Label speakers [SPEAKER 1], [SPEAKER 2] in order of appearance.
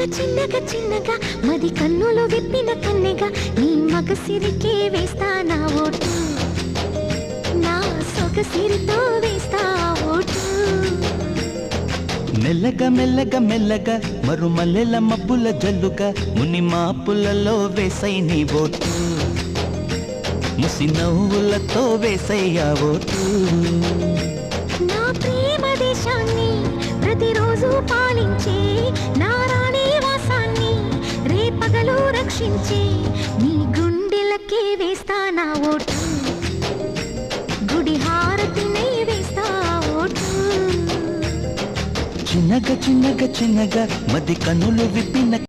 [SPEAKER 1] చిన్నగా చిన్నగా మది కన్నులు విప్పిన కన్నెగా నీ మగసిరికే వేస్తా నా ఓటు, నా సొగసిరితో వేస్తా ఓటు.
[SPEAKER 2] మెల్లగా మెల్లగా మెల్లగా మరుమల్లెల మబ్బుల జల్లుగా ముని మాపులలో వేసై నీ ఓటు, ముసి నవ్వులతో వేసయ్యా ఓటు.
[SPEAKER 1] నా ప్రేమ దేశాన్ని ప్రతిరోజు పాలించే నా రాణి వాసాన్ని రేపగలు రక్షించే నీ గుండెలకే వేస్తా నా ఓటు, గుడి హారతినై వేస్తా ఓటు.
[SPEAKER 2] చిన్నగా చిన్నగా చిన్నగా మది కన్నులు విప్పిన